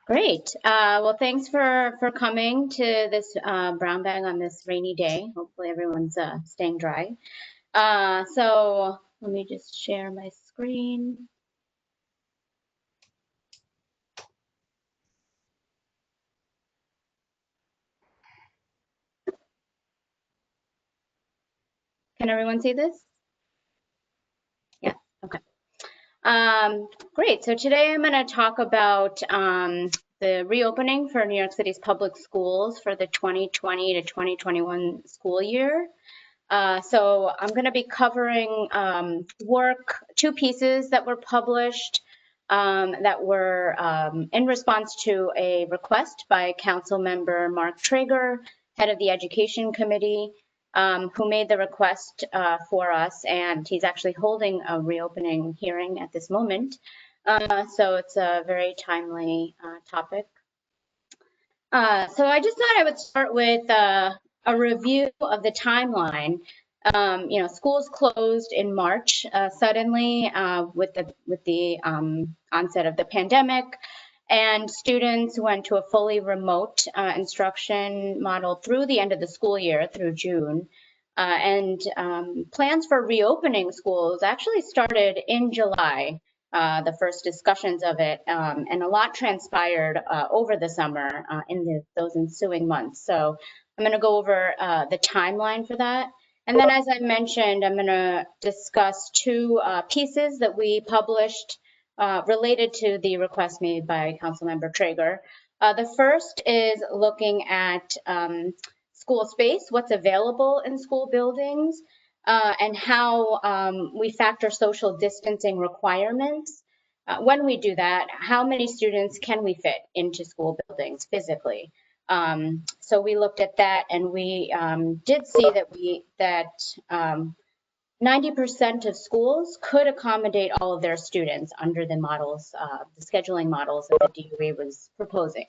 Great. Well, thanks for coming to this brown bag on this rainy day. Hopefully everyone's staying dry. So let me just share my screen. Can everyone see this? Yeah, okay. Great. So today I'm going to talk about the reopening for New York City's public schools for the 2020 to 2021 school year. So I'm going to be covering two pieces that were published that were in response to a request by Council Member Mark Traeger, head of the Education Committee, who made the request for us, and he's actually holding a reopening hearing at this moment. So it's a very timely topic. So I just thought I would start with a review of the timeline. Schools closed in March suddenly with the onset of the pandemic, and students went to a fully remote instruction model through the end of the school year, through June. And plans for reopening schools actually started in July. The first discussions of it, and a lot transpired over the summer in those ensuing months. So I'm going to go over the timeline for that. And then, as I mentioned, I'm going to discuss two pieces that we published related to the request made by Councilmember Traeger. The first is looking at school space, what's available in school buildings, and how we factor social distancing requirements. When we do that, how many students can we fit into school buildings physically? So we looked at that, and we did see that 90% of schools could accommodate all of their students under the models, the scheduling models that the DOE was proposing.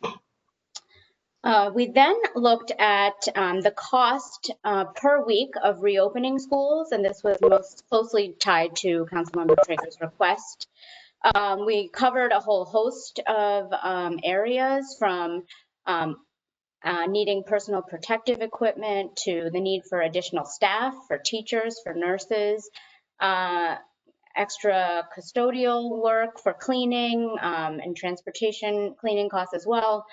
We then looked at the cost per week of reopening schools, and this was most closely tied to Councilmember Traeger's request. We covered a whole host of areas, from needing personal protective equipment to the need for additional staff, for teachers, for nurses, extra custodial work for cleaning and transportation cleaning costs as well.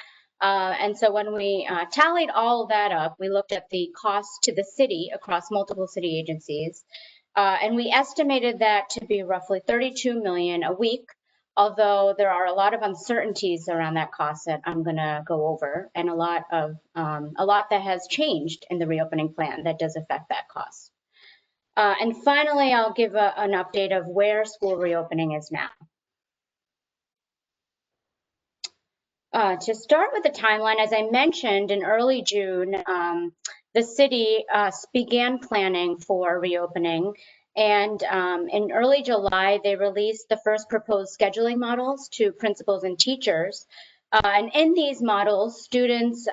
And so when we tallied all of that up, we looked at the cost to the city across multiple city agencies, and we estimated that to be roughly $32 million a week, although there are a lot of uncertainties around that cost that I'm going to go over, and a lot that has changed in the reopening plan that does affect that cost. And finally, I'll give an update of where school reopening is now. To start with the timeline, as I mentioned, in early June, the city began planning for reopening. And in early July, they released the first proposed scheduling models to principals and teachers. And in these models, students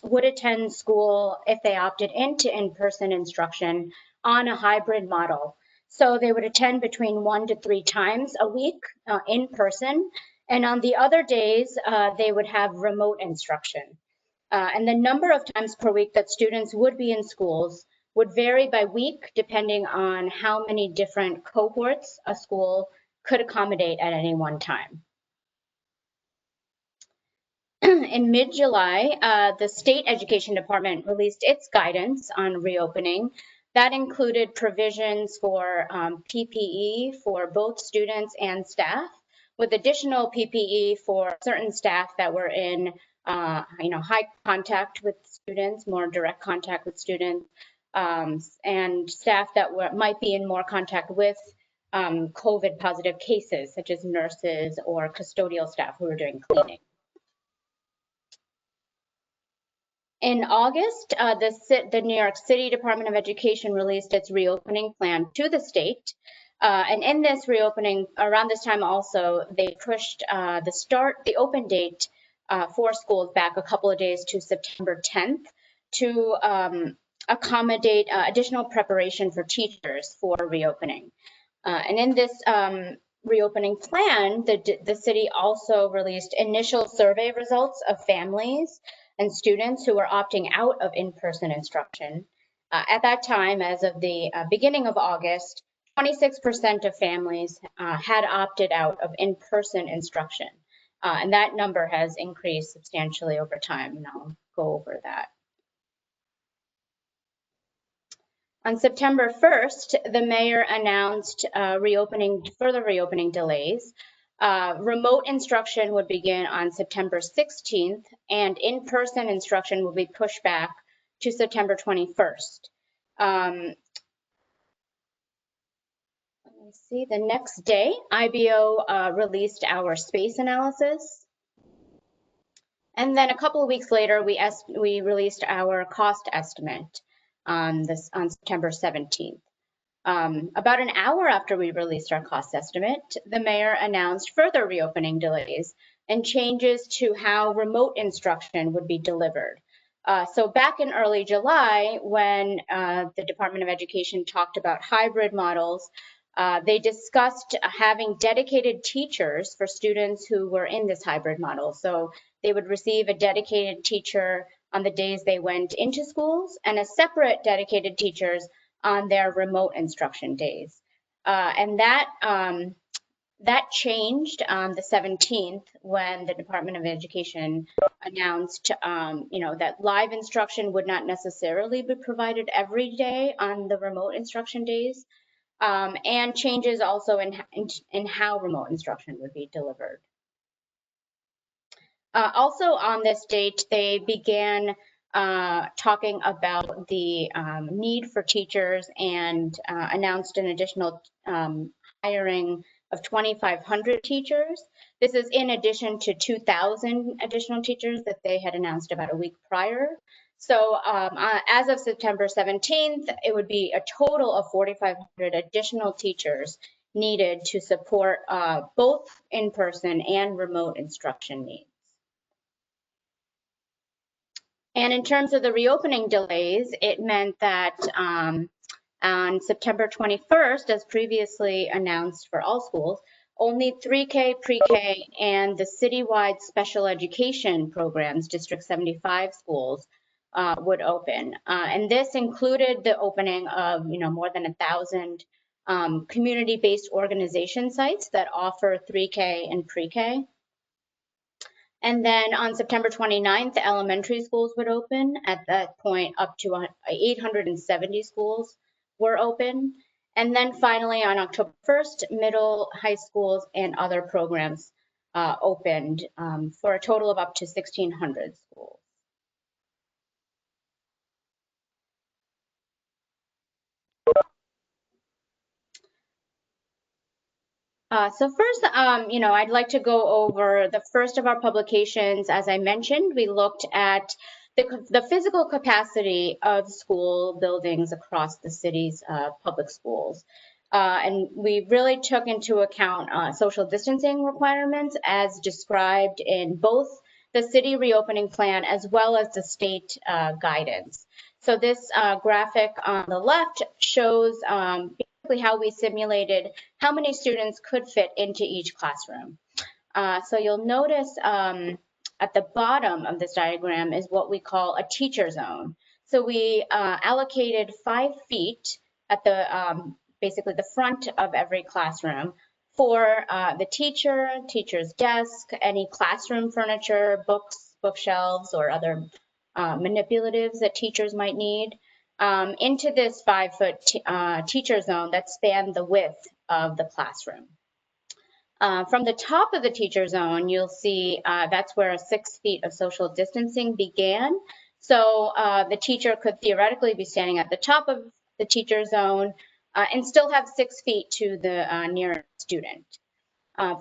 would attend school if they opted into in-person instruction on a hybrid model. So they would attend between 1 to 3 times a week in person. And on the other days, they would have remote instruction. And the number of times per week that students would be in schools would vary by week, depending on how many different cohorts a school could accommodate at any one time. In mid-July, the state education department released its guidance on reopening. That included provisions for PPE for both students and staff, with additional PPE for certain staff that were in high contact with students, more direct contact with students, and staff that might be in more contact with COVID positive cases, such as nurses or custodial staff who are doing cleaning. In August, the New York City Department of Education released its reopening plan to the state. And in this reopening, around this time also, they pushed the open date for schools back a couple of days to September 10th to accommodate additional preparation for teachers for reopening. And in this reopening plan, the city also released initial survey results of families and students who were opting out of in-person instruction. At that time, as of the beginning of August, 26% of families had opted out of in-person instruction. And that number has increased substantially over time, and I'll go over that. On September 1st, the mayor announced further reopening delays. Remote instruction would begin on September 16th, and in-person instruction will be pushed back to September 21st. Let me see, the next day, IBO released our space analysis. And then a couple of weeks later, we released our cost estimate on September 17th. About an hour after we released our cost estimate, the mayor announced further reopening delays and changes to how remote instruction would be delivered. So back in early July, when the Department of Education talked about hybrid models, they discussed having dedicated teachers for students who were in this hybrid model. So they would receive a dedicated teacher on the days they went into schools and a separate dedicated teachers on their remote instruction days. And that changed on the 17th when the Department of Education announced that live instruction would not necessarily be provided every day on the remote instruction days, and changes also in how remote instruction would be delivered. Also on this date, they began talking about the need for teachers and announced an additional hiring of 2,500 teachers. This is in addition to 2,000 additional teachers that they had announced about a week prior. So as of September 17th, it would be a total of 4,500 additional teachers needed to support both in-person and remote instruction needs. And in terms of the reopening delays, it meant that on September 21st, as previously announced for all schools, only 3K, pre-K, and the citywide special education programs, District 75 schools, would open. And this included the opening of more than 1,000 community-based organization sites that offer 3K and pre-K. And then on September 29th, elementary schools would open. At that point, up to 870 schools were open. And then finally, on October 1st, middle, high schools, and other programs opened for a total of up to 1,600 schools. So first, I'd like to go over the first of our publications. As I mentioned, we looked at the physical capacity of school buildings across the city's public schools. And we really took into account social distancing requirements as described in both the city reopening plan as well as the state guidance. So this graphic on the left shows how we simulated how many students could fit into each classroom. So you'll notice at the bottom of this diagram is what we call a teacher zone. So we allocated 5 feet at the basically the front of every classroom for the teacher's desk, any classroom furniture, books, bookshelves, or other manipulatives that teachers might need. Into this 5-foot teacher zone that spanned the width of the classroom. From the top of the teacher zone, you'll see that's where 6 feet of social distancing began. So the teacher could theoretically be standing at the top of the teacher zone and still have 6 feet to the nearest student.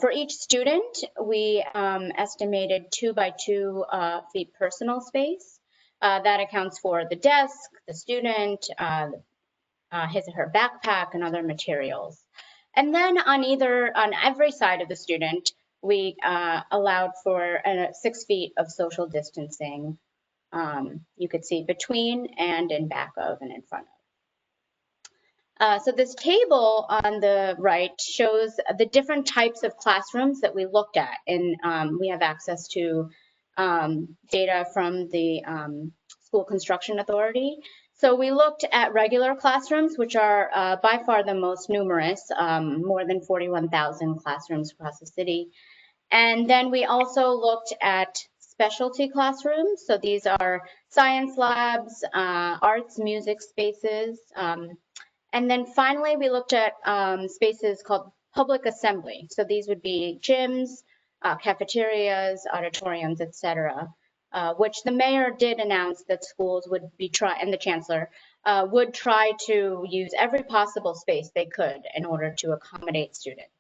For each student, we estimated 2 by 2 feet personal space. That accounts for the desk, the student, his or her backpack, and other materials. And then on every side of the student, we allowed for 6 feet of social distancing. You could see between and in back of and in front So this table on the right shows the different types of classrooms that we looked at, and we have access to data from the School Construction Authority. So we looked at regular classrooms, which are by far the most numerous, more than 41,000 classrooms across the city. And then we also looked at specialty classrooms. So these are science labs, arts, music spaces, and then finally, we looked at spaces called public assembly. So these would be gyms, cafeterias, auditoriums, et cetera, which the mayor did announce that schools would be and the chancellor would try to use every possible space they could in order to accommodate students.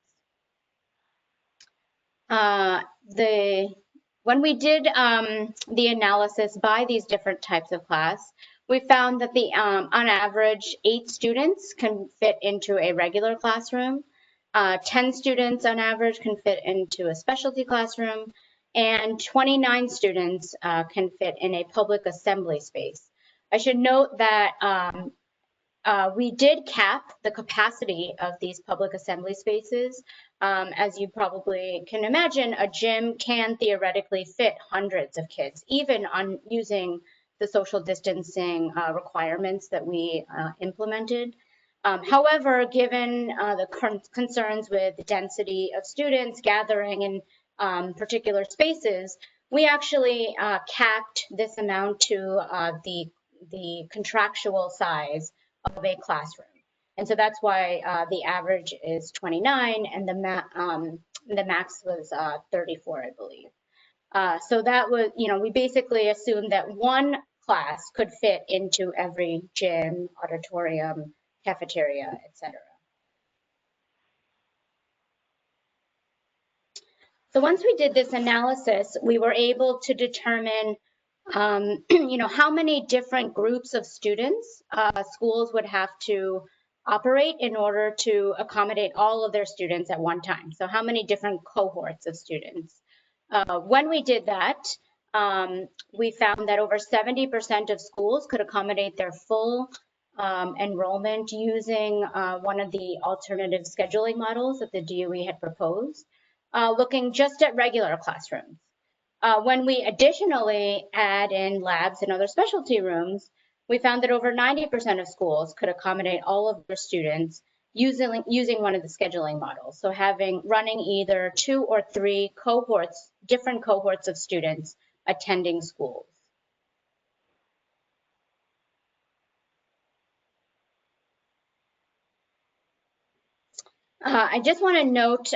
When we did the analysis by these different types of class, we found that on average, 8 students can fit into a regular classroom, 10 students on average can fit into a specialty classroom, and 29 students can fit in a public assembly space. I should note that we did cap the capacity of these public assembly spaces. As you probably can imagine, a gym can theoretically fit hundreds of kids, even on using the social distancing requirements that we implemented. However, given the concerns with the density of students gathering in particular spaces, we actually capped this amount to the contractual size of a classroom. And so that's why the average is 29 and the max was 34, I believe. So that was, we basically assumed that one class could fit into every gym, auditorium, cafeteria, etc. So once we did this analysis, we were able to determine how many different groups of students schools would have to operate in order to accommodate all of their students at one time. So how many different cohorts of students. When we did that, we found that over 70% of schools could accommodate their full enrollment using one of the alternative scheduling models that the DOE had proposed, looking just at regular classrooms. When we additionally add in labs and other specialty rooms, we found that over 90% of schools could accommodate all of their students using one of the scheduling models. So running either 2 or 3 cohorts, different cohorts of students attending schools. I just want to note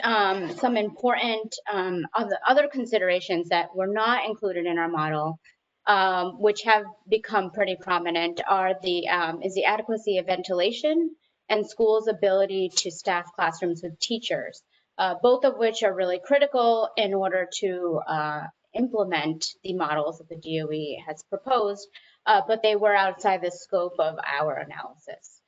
some important other considerations that were not included in our model, which have become pretty prominent, is the adequacy of ventilation and schools' ability to staff classrooms with teachers, both of which are really critical in order to implement the models that the DOE has proposed, but they were outside the scope of our analysis.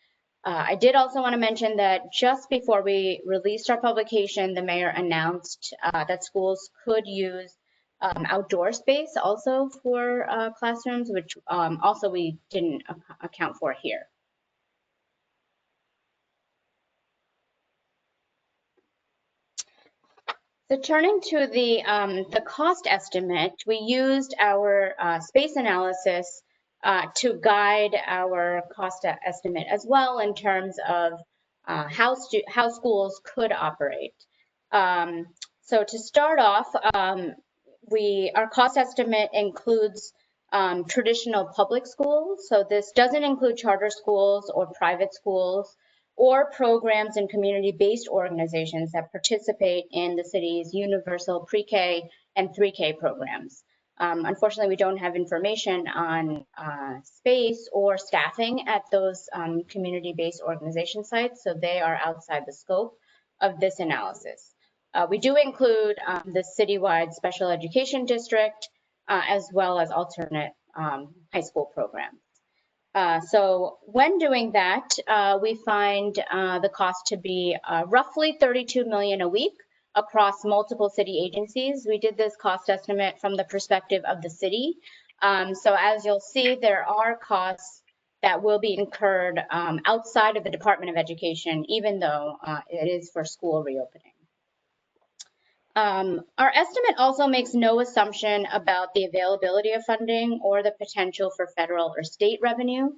I did also want to mention that just before we released our publication, the mayor announced that schools could use outdoor space also for classrooms, which also we didn't account for here. So turning to the cost estimate, we used our space analysis to guide our cost estimate as well in terms of how schools could operate. So to start off, our cost estimate includes traditional public schools. So this doesn't include charter schools or private schools or programs and community-based organizations that participate in the city's universal pre-K and 3K programs. Unfortunately, we don't have information on space or staffing at those community-based organization sites, so they are outside the scope of this analysis. We do include the citywide special education district, as well as alternate high school programs. So when doing that, we find the cost to be roughly $32 million a week across multiple city agencies. We did this cost estimate from the perspective of the city. So as you'll see, there are costs that will be incurred outside of the Department of Education, even though it is for school reopening. Our estimate also makes no assumption about the availability of funding or the potential for federal or state revenue.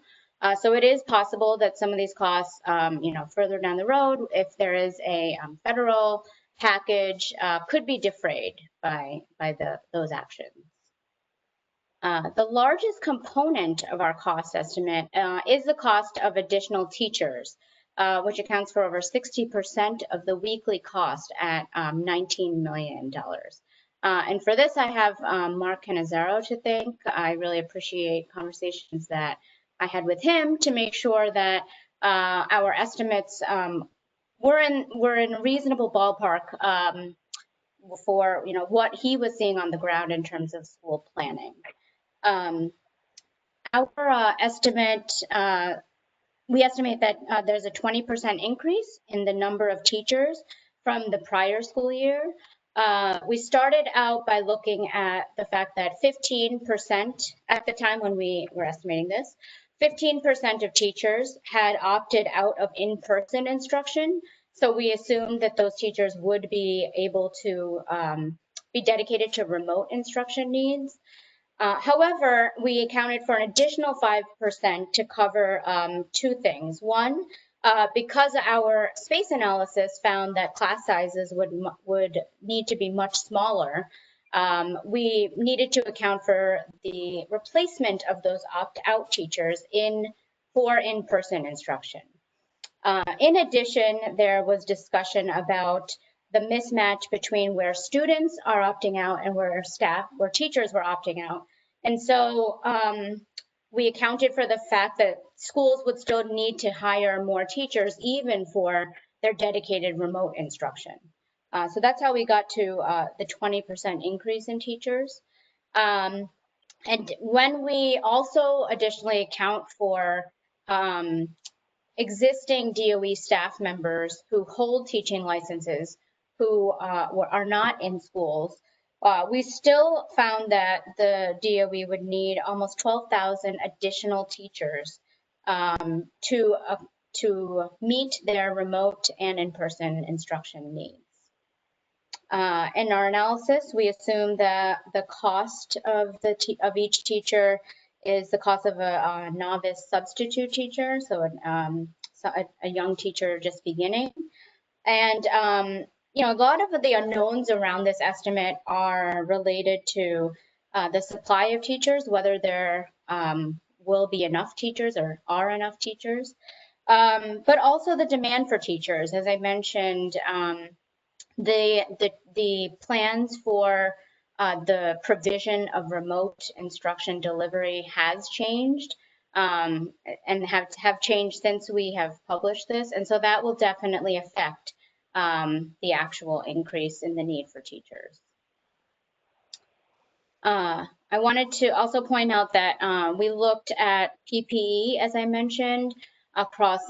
So it is possible that some of these costs, further down the road, if there is a federal package, could be defrayed by those actions. The largest component of our cost estimate is the cost of additional teachers, which accounts for over 60% of the weekly cost at $19 million. And for this, I have Mark Cannizzaro to thank. I really appreciate conversations that I had with him to make sure that our estimates were in a reasonable ballpark for what he was seeing on the ground in terms of school planning. Our estimate, we estimate that there's a 20% increase in the number of teachers from the prior school year. We started out by looking at the fact that 15%, at the time when we were estimating this, 15% of teachers had opted out of in-person instruction. So we assumed that those teachers would be able to be dedicated to remote instruction needs. However, we accounted for an additional 5% to cover two things. One, because our space analysis found that class sizes would need to be much smaller, we needed to account for the replacement of those opt-out teachers for in-person instruction. In addition, there was discussion about the mismatch between where students are opting out and where teachers were opting out. And so we accounted for the fact that schools would still need to hire more teachers even for their dedicated remote instruction. So that's how we got to the 20% increase in teachers. And when we also additionally account for existing DOE staff members who hold teaching licenses who are not in schools, we still found that the DOE would need almost 12,000 additional teachers to meet their remote and in-person instruction needs. In our analysis, we assume that the cost of each teacher is the cost of a novice substitute teacher, so a young teacher just beginning. And a lot of the unknowns around this estimate are related to the supply of teachers, whether there will be enough teachers or are enough teachers, but also the demand for teachers. As I mentioned, the plans for the provision of remote instruction delivery has changed and have changed since we have published this. And so that will definitely affect the actual increase in the need for teachers. I wanted to also point out that we looked at PPE, as I mentioned, across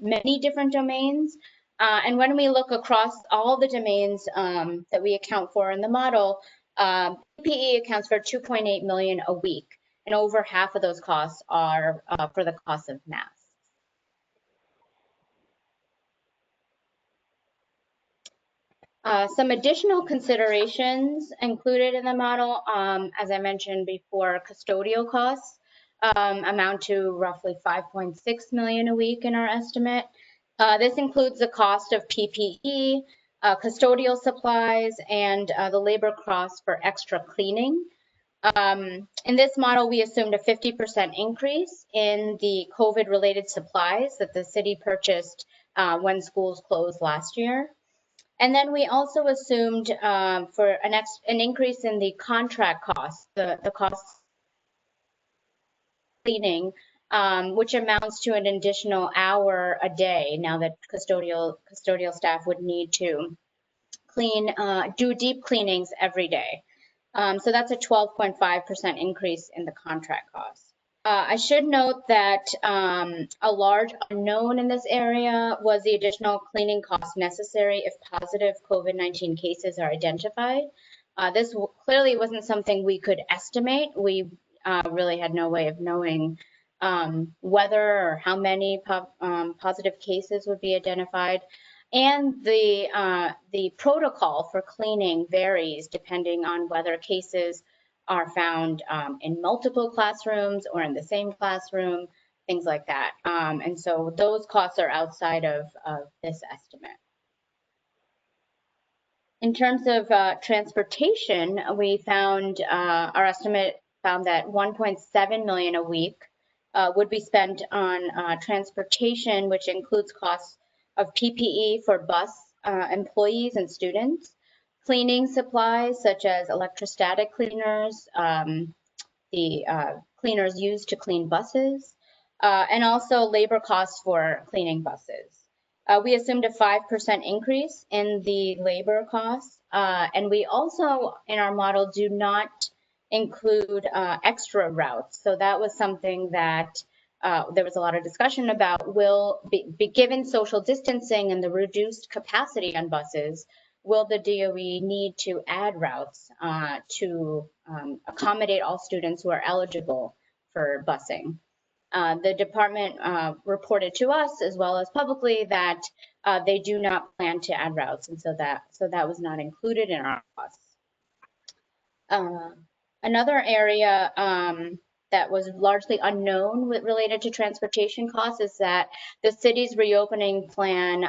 many different domains. And when we look across all the domains that we account for in the model, PPE accounts for $2.8 million a week, and over half of those costs are for the cost of masks. Some additional considerations included in the model, as I mentioned before, custodial costs amount to roughly $5.6 million a week in our estimate. This includes the cost of PPE, custodial supplies, and the labor costs for extra cleaning. In this model, we assumed a 50% increase in the COVID-related supplies that the city purchased when schools closed last year. And then we also assumed for an increase in the contract costs, the costs of cleaning, which amounts to an additional hour a day now that custodial staff would need to do deep cleanings every day. So that's a 12.5% increase in the contract costs. I should note that a large unknown in this area was the additional cleaning costs necessary if positive COVID-19 cases are identified. This clearly wasn't something we could estimate. We really had no way of knowing whether or how many positive cases would be identified. And the protocol for cleaning varies depending on whether cases are found in multiple classrooms or in the same classroom, things like that. And so those costs are outside of this estimate. In terms of transportation, we found our estimate found that 1.7 million a week would be spent on transportation, which includes costs of PPE for bus employees and students, cleaning supplies such as electrostatic cleaners, the cleaners used to clean buses, and also labor costs for cleaning buses. We assumed a 5% increase in the labor costs, and we also, in our model, do not include extra routes. So that was something that there was a lot of discussion about. Will be given social distancing and the reduced capacity on buses, will the DOE need to add routes to accommodate all students who are eligible for busing? The department reported to us as well as publicly that they do not plan to add routes, and so that was not included in our costs. Another area that was largely unknown related to transportation costs is that the city's reopening plan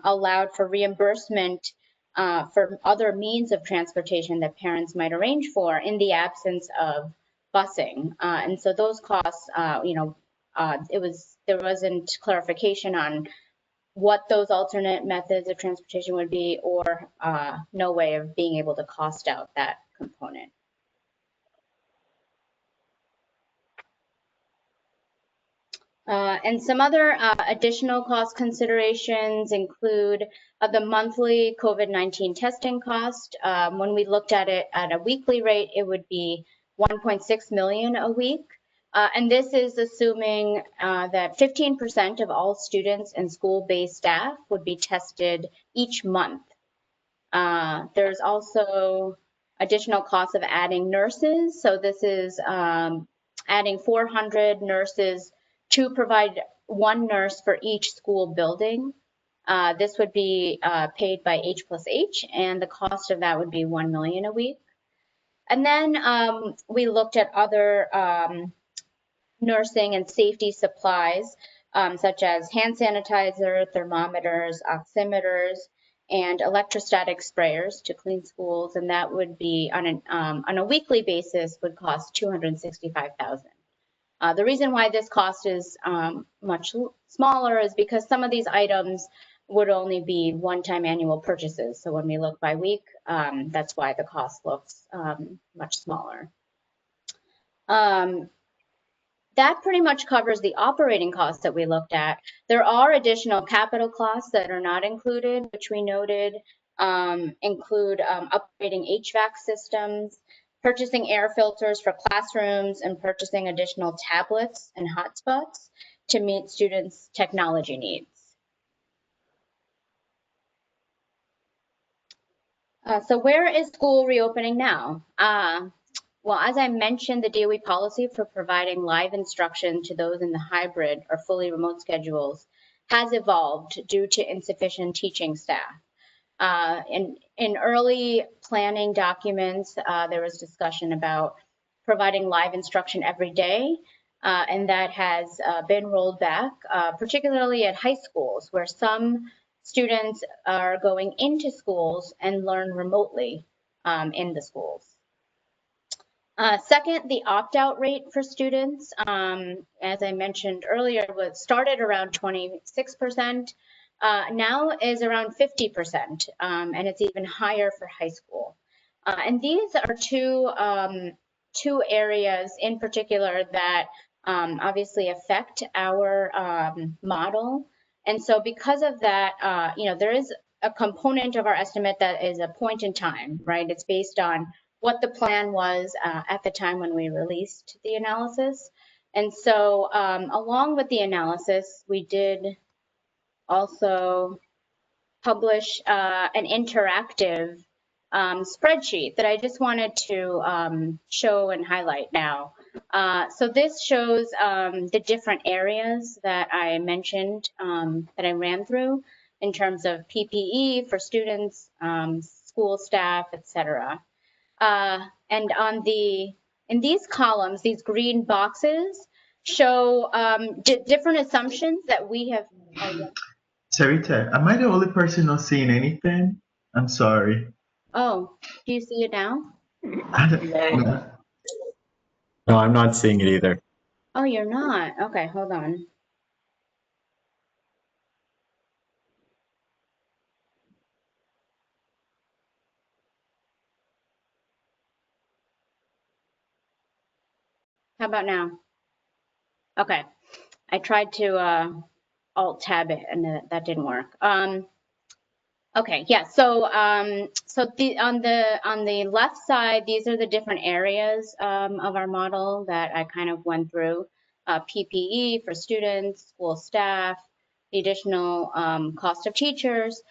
allowed for reimbursement for other means of transportation that parents might arrange for in the absence of busing. And so those costs, there wasn't clarification on what those alternate methods of transportation would be, or no way of being able to cost out that component. And some other additional cost considerations include the monthly COVID-19 testing cost. When we looked at it at a weekly rate, it would be 1.6 million a week. And this is assuming that 15% of all students and school-based staff would be tested each month. There's also additional costs of adding nurses. So this is adding 400 nurses to provide one nurse for each school building. This would be paid by H+H, and the cost of that would be 1 million a week. And then we looked at other nursing and safety supplies, such as hand sanitizer, thermometers, oximeters, and electrostatic sprayers to clean schools, and that would be on a weekly basis would cost $265,000. The reason why this cost is much smaller is because some of these items would only be one-time annual purchases. So when we look by week, that's why the cost looks much smaller. That pretty much covers the operating costs that we looked at. There are additional capital costs that are not included, which we noted include upgrading HVAC systems, purchasing air filters for classrooms, and purchasing additional tablets and hotspots to meet students' technology needs. So where is school reopening now? Well, as I mentioned, the DOE policy for providing live instruction to those in the hybrid or fully remote schedules has evolved due to insufficient teaching staff. In early planning documents, there was discussion about providing live instruction every day, and that has been rolled back, particularly at high schools, where some students are going into schools and learn remotely in the schools. Second, the opt-out rate for students, as I mentioned earlier, was started around 26%, now is around 50%, and it's even higher for high school. And these are two areas in particular that obviously affect our model. And so because of that, there is a component of our estimate that is a point in time, right? It's based on what the plan was at the time when we released the analysis. And so along with the analysis, we did also publish an interactive spreadsheet that I just wanted to show and highlight now. So this shows the different areas that I mentioned, that I ran through in terms of PPE for students, school staff, etc. And in these columns, these green boxes show different assumptions that we have. Sarita, am I the only person not seeing anything? I'm sorry. Oh, do you see it now? No. No, I'm not seeing it either. Oh, you're not. Okay, hold on. How about now? Okay, I tried to alt tab it and that didn't work. Okay, yeah. So on the left side, these are the different areas of our model that I kind of went through. PPE for students, school staff, the additional cost of teachers.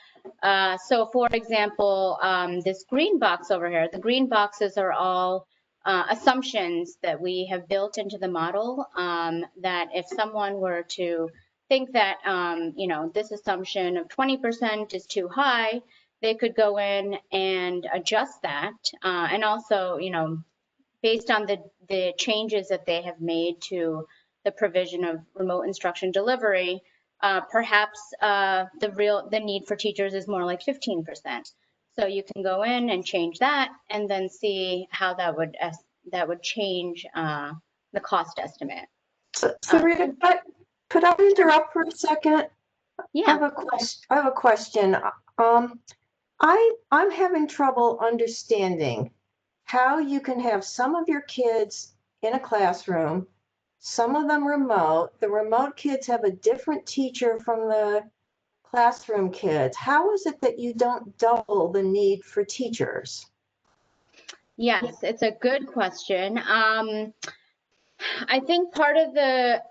So for example, this green box over here, the green boxes are all assumptions that we have built into the model, that if someone were to think that, you know, this assumption of 20% is too high, they could go in and adjust that. And also, you know, based on the changes that they have made to the provision of remote instruction delivery, perhaps the need for teachers is more like 15%. So you can go in and change that and then see how that would change the cost estimate. Sarita, could I interrupt for a second? Yeah. I have a question. I'm having trouble understanding how you can have some of your kids in a classroom, some of them remote. The remote kids have a different teacher from the classroom kids. How is it that you don't double the need for teachers? Yes, it's a good question. I think part of the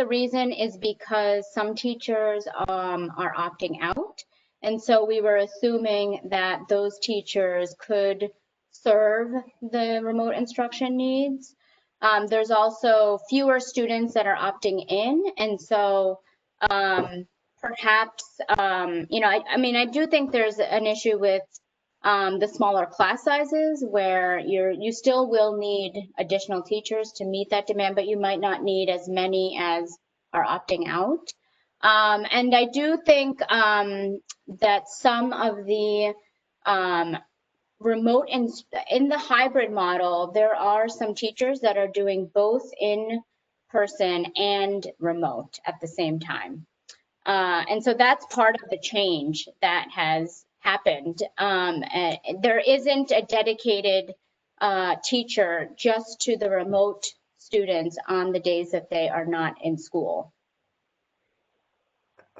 reason is because some teachers are opting out. And so we were assuming that those teachers could serve the remote instruction needs. There's also fewer students that are opting in. And so perhaps, you know, I mean, I do think there's an issue with the smaller class sizes where you still will need additional teachers to meet that demand, but you might not need as many as are opting out. And I do think that some of the remote in the hybrid model, there are some teachers that are doing both in person and remote at the same time. And so that's part of the change that has happened. There isn't a dedicated teacher just to the remote students on the days that they are not in school.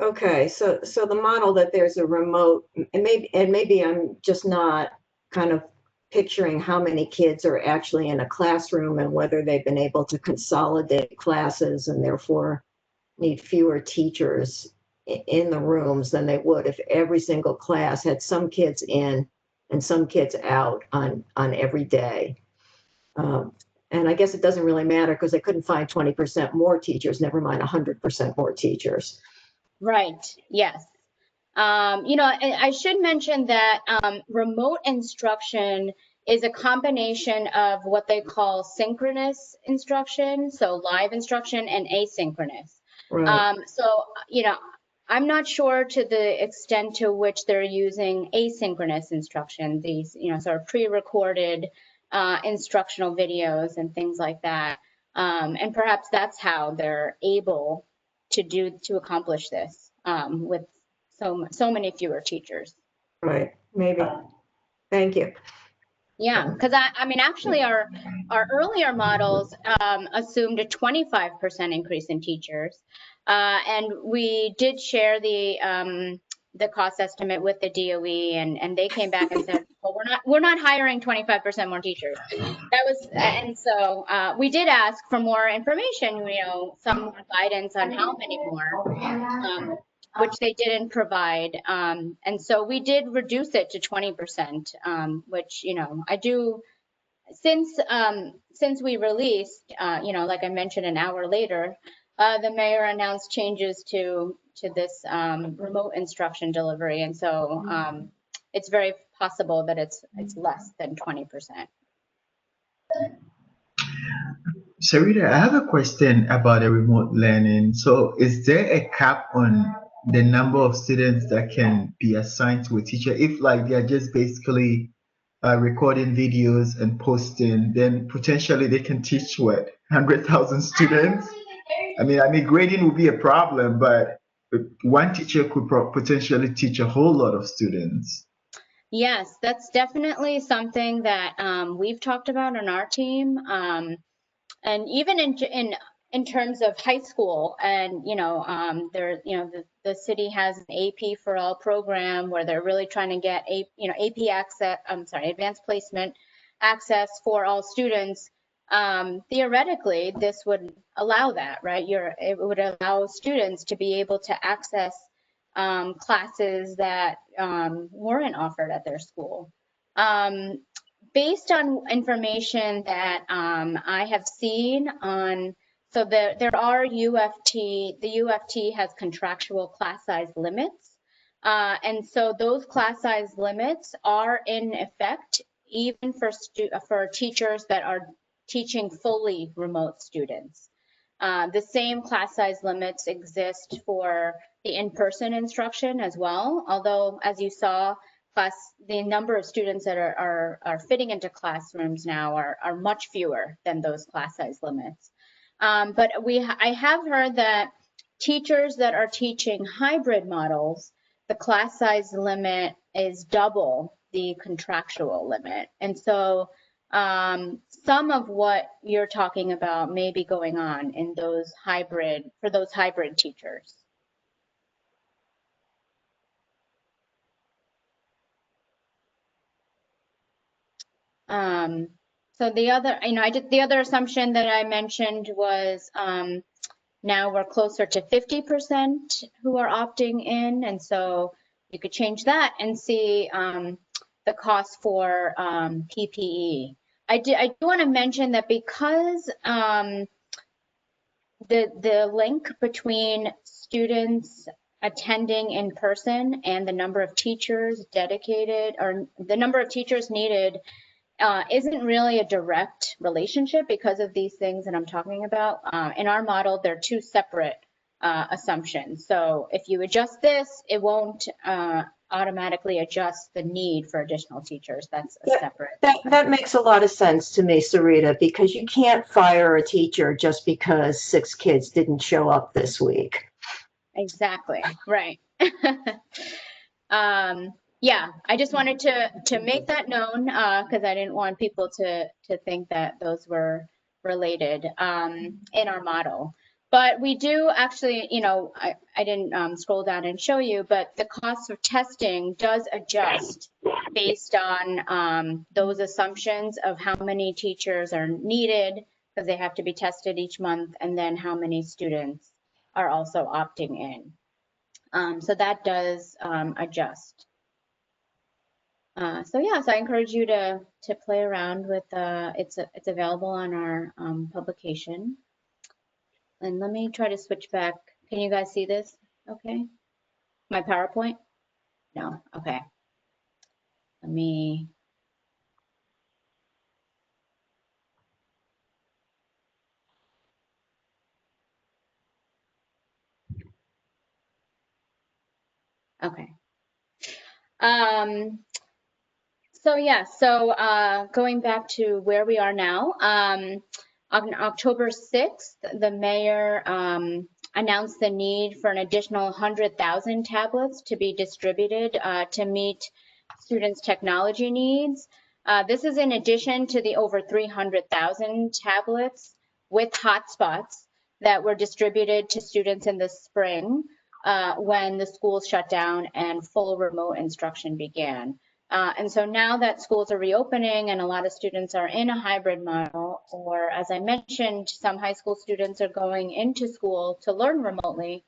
Okay, so the model that there's a remote, and maybe I'm just not kind of picturing how many kids are actually in a classroom and whether they've been able to consolidate classes and therefore need fewer teachers in the rooms than they would if every single class had some kids in and some kids out on every day. And I guess it doesn't really matter because they couldn't find 20% more teachers, never mind 100% more teachers. Right, yes. You know, I should mention that remote instruction is a combination of what they call synchronous instruction, so live instruction, and asynchronous. Right. So, you know, I'm not sure to the extent to which they're using asynchronous instruction, these, you know, sort of pre-recorded instructional videos and things like that. And perhaps that's how they're able to accomplish this with so many fewer teachers. Right, maybe. Thank you. Yeah, because I mean, actually, our earlier models assumed a 25% increase in teachers, and we did share the cost estimate with the DOE, and they came back and said, well, we're not hiring 25% more teachers. That was, and so we did ask for more information, you know, some more guidance on how many more. Which they didn't provide. And so we did reduce it to 20%, which, you know, I do since we released, like I mentioned, an hour later, the mayor announced changes to this remote instruction delivery, and so it's very possible that it's less than 20%. Sarita, I have a question about the remote learning. So, is there a cap on the number of students that can be assigned to a teacher? If like they are just basically recording videos and posting, then potentially they can teach what 100,000 students. I mean, grading would be a problem, but one teacher could potentially teach a whole lot of students. Yes, that's definitely something that we've talked about on our team. And even in terms of high school, and the city has an AP for All program where they're really trying to get AP access. Advanced placement access for all students. Theoretically, this would allow that, right? It would allow students to be able to access classes that weren't offered at their school. Based on information that I have seen so there are the UFT has contractual class size limits. And so those class size limits are in effect even for teachers that are teaching fully remote students. The same class size limits exist for the in-person instruction as well, although as you saw, the number of students that are fitting into classrooms now are much fewer than those class size limits. But I have heard that teachers that are teaching hybrid models, the class size limit is double the contractual limit. And so some of what you're talking about may be going on in for those hybrid teachers. So the other, the other assumption that I mentioned was now we're closer to 50% who are opting in. And so you could change that and see the cost for PPE. I do want to mention that because the link between students attending in person and the number of teachers dedicated, or the number of teachers needed, isn't really a direct relationship because of these things that I'm talking about. In our model, they're two separate assumptions. So if you adjust this, it won't automatically adjust the need for additional teachers. That's a separate. That makes a lot of sense to me, Sarita, because you can't fire a teacher just because 6 kids didn't show up this week. Exactly, right. Yeah, I just wanted to make that known because I didn't want people to think that those were related in our model. But we do actually, I didn't scroll down and show you, but the cost of testing does adjust based on those assumptions of how many teachers are needed because they have to be tested each month, and then how many students are also opting in. So that does adjust. So I encourage you to play around with it's available on our publication. And let me try to switch back. Can you guys see this? Okay. My PowerPoint? No. Okay. Let me. Okay. So going back to where we are now, on October 6th, the mayor announced the need for an additional 100,000 tablets to be distributed to meet students' technology needs. This is in addition to the over 300,000 tablets with hotspots that were distributed to students in the spring when the schools shut down and full remote instruction began. And so now that schools are reopening and a lot of students are in a hybrid model, or as I mentioned, some high school students are going into school to learn remotely,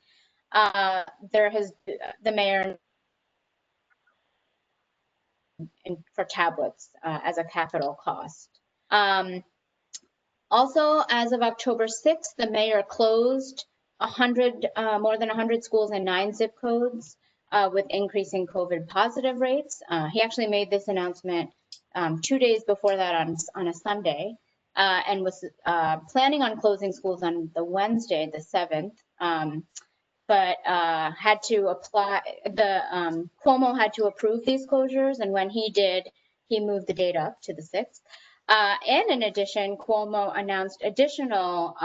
the mayor for tablets as a capital cost. Also, as of October 6th, the mayor closed more than 100 schools in 9 zip codes with increasing COVID positive rates. He actually made this announcement 2 days before that on a Sunday, and was planning on closing schools on the Wednesday, the 7th. But had to apply, Cuomo had to approve these closures, and when he did, he moved the date up to the 6th. And in addition, Cuomo announced additional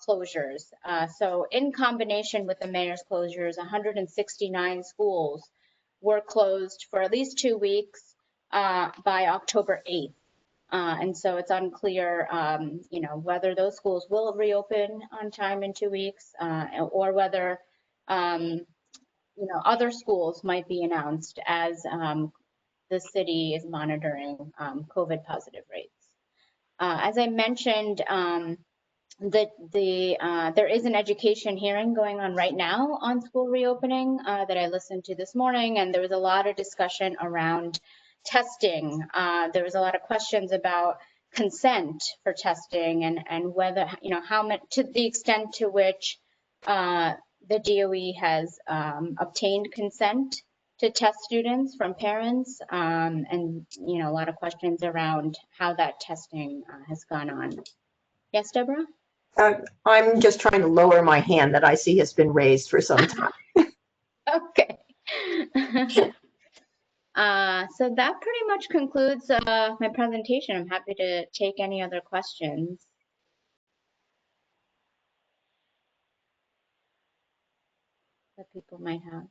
closures. So in combination with the mayor's closures, 169 schools were closed for at least 2 weeks by October 8th. And so it's unclear, whether those schools will reopen on time in 2 weeks, or whether, other schools might be announced as the city is monitoring COVID positive rates. As I mentioned, there is an education hearing going on right now on school reopening that I listened to this morning, and there was a lot of discussion around testing. There was a lot of questions about consent for testing and whether, how much, to the extent to which the DOE has obtained consent to test students from parents, and a lot of questions around how that testing has gone on. Yes, Deborah? I'm just trying to lower my hand that I see has been raised for some time. Okay. So that pretty much concludes my presentation. I'm happy to take any other questions that people might have.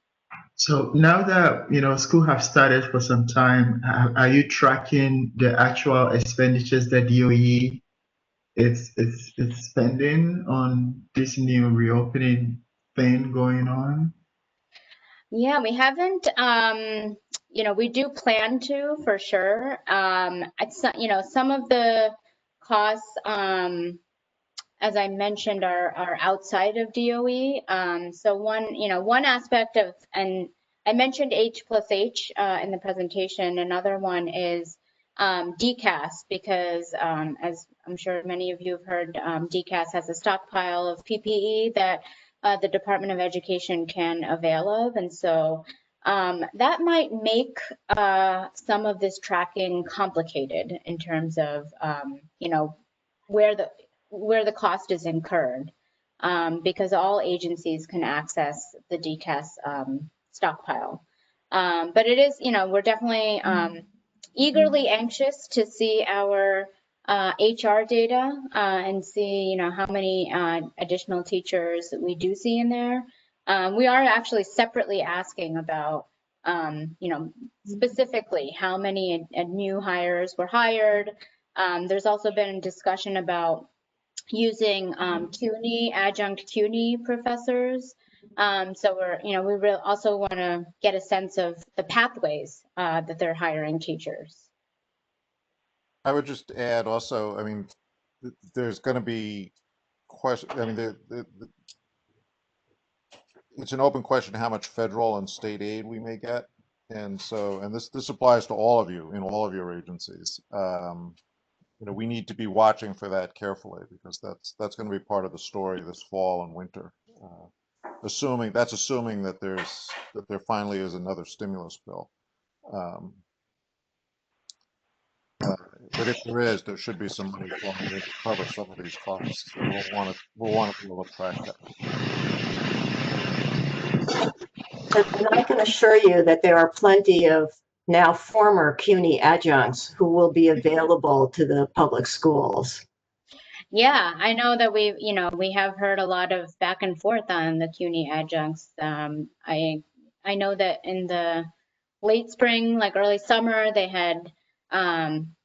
So now that school have started for some time, are you tracking the actual expenditures that DOE is spending on this new reopening thing going on? Yeah, we haven't. We do plan to for sure. Some of the costs, as I mentioned, are outside of DOE. So one aspect of, and I mentioned H+H in the presentation. Another one is DCAS, because as I'm sure many of you have heard, DCAS has a stockpile of PPE that the Department of Education can avail of. And so that might make some of this tracking complicated in terms of, where the cost is incurred, because all agencies can access the DCAS stockpile. But it is, we're definitely eagerly anxious to see our HR data and see, how many additional teachers we do see in there. We are actually separately asking about, specifically how many new hires were hired. There's also been discussion about using CUNY, adjunct CUNY professors. So we also want to get a sense of the pathways that they're hiring teachers. I would just add also, I mean, there's going to be question. I mean, it's an open question how much federal and state aid we may get, and so, and this applies to all of you in all of your agencies. We need to be watching for that carefully, because that's going to be part of the story this fall and winter. Assuming that there finally is another stimulus bill. But if there is, there should be some money flowing in to cover some of these costs. So we'll want to be able to track that. And I can assure you that there are plenty of now former CUNY adjuncts who will be available to the public schools. Yeah, I know that we have heard a lot of back and forth on the CUNY adjuncts. I know that in the late spring, like early summer, they had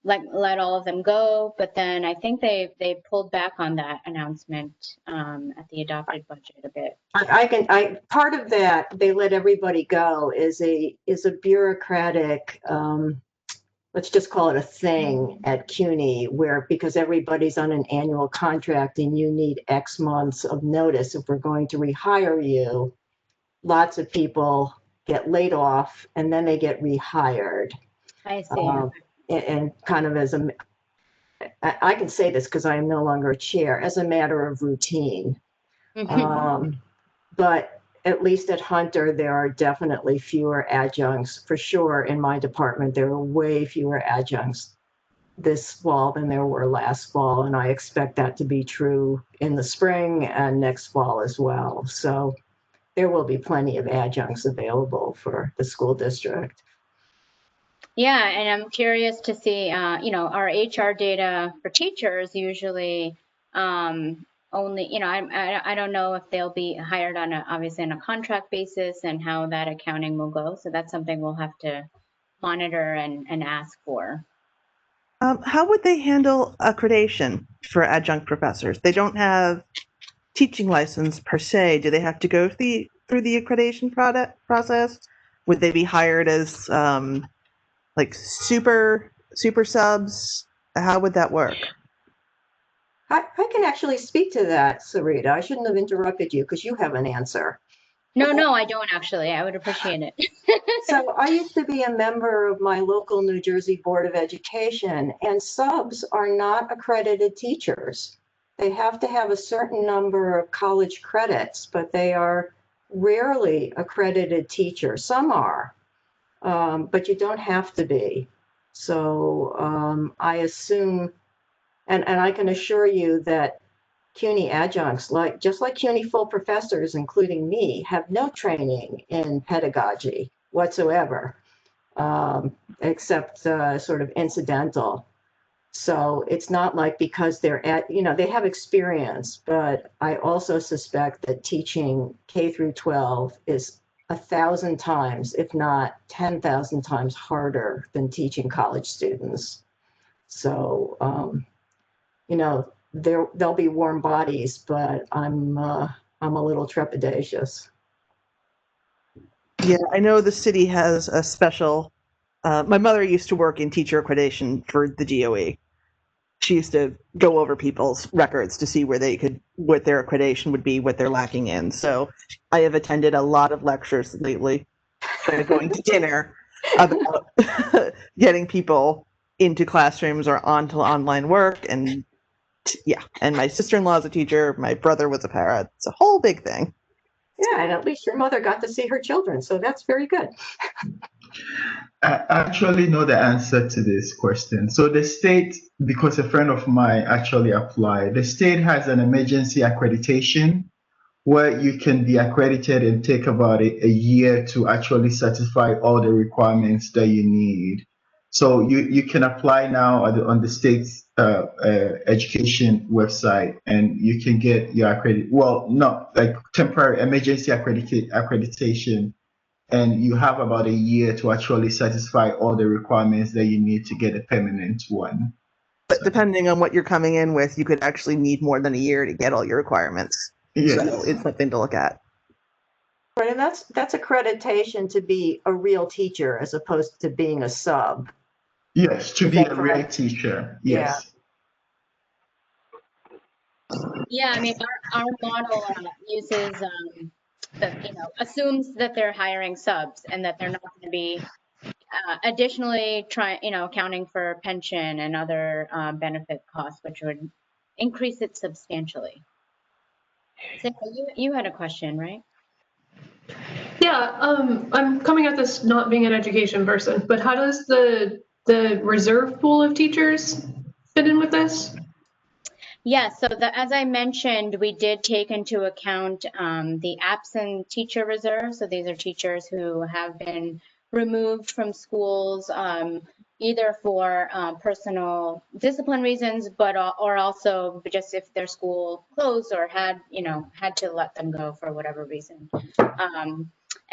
let all of them go, but then I think they pulled back on that announcement at the adopted budget a bit. Part of that they let everybody go is a bureaucratic, let's just call it a thing at CUNY, where because everybody's on an annual contract and you need X months of notice if we're going to rehire you, lots of people get laid off and then they get rehired. I see. And kind of as I can say this because I am no longer a chair, as a matter of routine. But at least at Hunter, there are definitely fewer adjuncts. For sure, in my department, there are way fewer adjuncts this fall than there were last fall, and I expect that to be true in the spring and next fall as well. So there will be plenty of adjuncts available for the school district. Yeah, and I'm curious to see, our HR data for teachers usually only, I don't know if they'll be hired on obviously on a contract basis and how that accounting will go. So that's something we'll have to monitor and ask for. How would they handle accreditation for adjunct professors? They don't have teaching license per se. Do they have to go through the accreditation process? Would they be hired as like super subs? How would that work? I can actually speak to that, Sarita. I shouldn't have interrupted you because you have an answer. No, I don't actually. I would appreciate it. So I used to be a member of my local New Jersey Board of Education, and subs are not accredited teachers. They have to have a certain number of college credits, but they are rarely accredited teachers. Some are, but you don't have to be. So I assume, and I can assure you that CUNY adjuncts, just like CUNY full professors, including me, have no training in pedagogy whatsoever, except sort of incidental. So it's not like because they're they have experience, but I also suspect that teaching K through 12 is 1,000 times, if not 10,000 times harder than teaching college students. So, there'll be warm bodies, but I'm a little trepidatious. Yeah, I know the city has a special. My mother used to work in teacher accreditation for the DOE. She used to go over people's records to see what their accreditation would be, what they're lacking in. So I have attended a lot of lectures lately, going to dinner about getting people into classrooms or onto online work. And yeah, and my sister-in-law is a teacher. My brother was a para. It's a whole big thing. Yeah, and at least your mother got to see her children, so that's very good. I actually know the answer to this question. So the state, because a friend of mine actually applied, the state has an emergency accreditation where you can be accredited and take about a year to actually satisfy all the requirements that you need. So you can apply now on the state's education website, and you can get your temporary emergency accreditation, and you have about a year to actually satisfy all the requirements that you need to get a permanent one. But depending on what you're coming in with, you could actually need more than a year to get all your requirements. Yes. So it's something to look at. Right, and that's accreditation to be a real teacher as opposed to being a sub. Yes, to Is be that a real correct? teacher. Yes. Yeah, I mean, our model uses assumes that they're hiring subs and that they're not going to be additionally accounting for pension and other benefit costs, which would increase it substantially. So you had a question, right? Yeah, I'm coming at this not being an education person, but how does the reserve pool of teachers fit in with this? Yeah, so as I mentioned, we did take into account the absent teacher reserve. So these are teachers who have been removed from schools, either for personal discipline reasons, or also just if their school closed or had to let them go for whatever reason.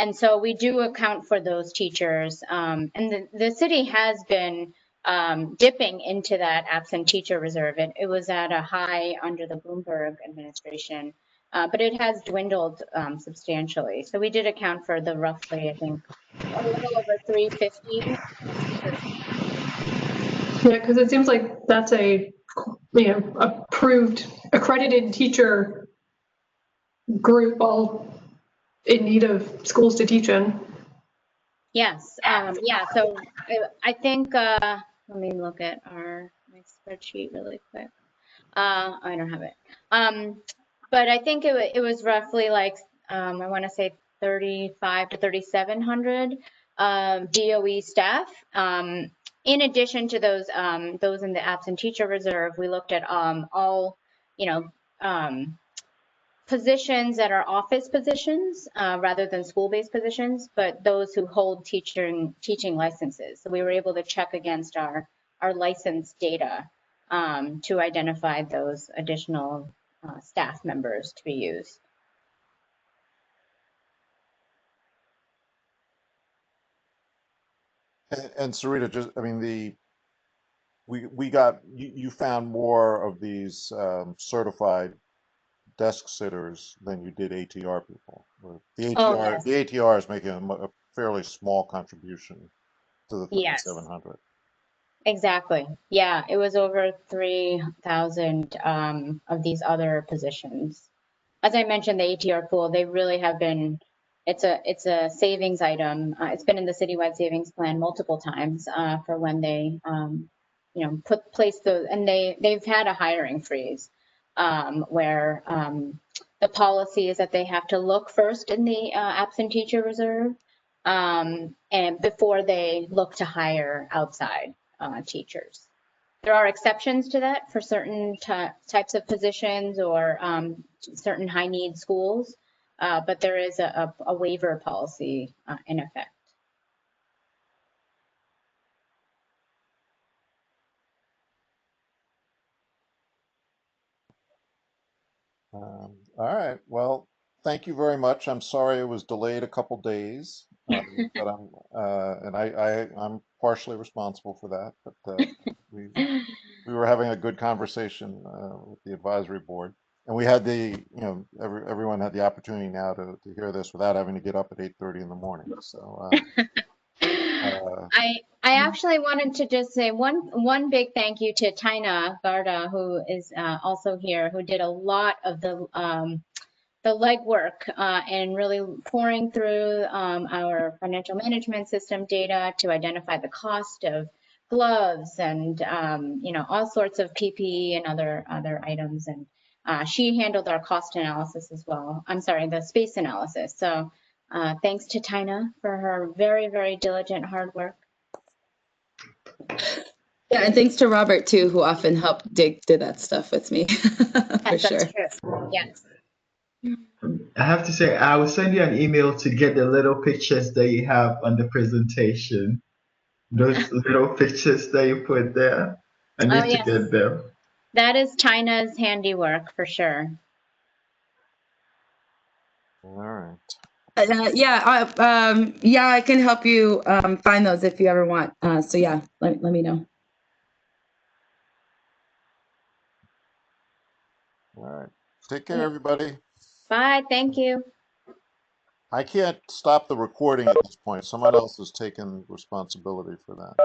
And so we do account for those teachers. And the city has been dipping into that absent teacher reserve. It was at a high under the Bloomberg administration, but it has dwindled substantially. So we did account for the roughly, I think, a little over 350 teachers. Yeah, because it seems like that's a approved accredited teacher group all in need of schools to teach in. Yes. Yeah. So I think let me look at our my spreadsheet really quick. I don't have it. But I think it was roughly like, I want to say 35 to 3,700 DOE staff. In addition to those in the absent teacher reserve, we looked at all, positions that are office positions rather than school-based positions, but those who hold teaching licenses. So we were able to check against our license data to identify those additional staff members to be used. And Sarita, just, I mean, we got, you found more of these certified desk sitters than you did ATR people. The Oh, ATR, yes. the ATR is making a fairly small contribution to the Yes. 3,700. Exactly. Yeah, it was over 3,000 of these other positions. As I mentioned, the ATR pool, they really have been, it's a savings item. It's been in the citywide savings plan multiple times for when they, place those, and they've had a hiring freeze where the policy is that they have to look first in the absent teacher reserve and before they look to hire outside teachers. There are exceptions to that for certain types of positions or certain high need schools, but there is a waiver policy in effect. All right. Well, thank you very much. I'm sorry it was delayed a couple days, but I'm partially responsible for that. But we were having a good conversation with the advisory board, and we had everyone had the opportunity now to hear this without having to get up at 8:30 in the morning. So. I actually wanted to just say one big thank you to Tina Garda, who is also here, who did a lot of the legwork and really pouring through our financial management system data to identify the cost of gloves and all sorts of PPE and other items. And she handled our cost analysis as well. I'm sorry, the space analysis. So thanks to Tina for her very, very diligent hard work. Yeah, and thanks to Robert too, who often helped dig through that stuff with me. For Yes, sure. that's true. Yes. I have to say, I will send you an email to get the little pictures that you have on the presentation. Those little pictures that you put there. I need to yes. get them. That is China's handiwork for sure. All right. Yeah, I can help you find those if you ever want. So yeah, let me know. All right. Take care, everybody. Bye. Thank you. I can't stop the recording at this point. Someone else has taken responsibility for that.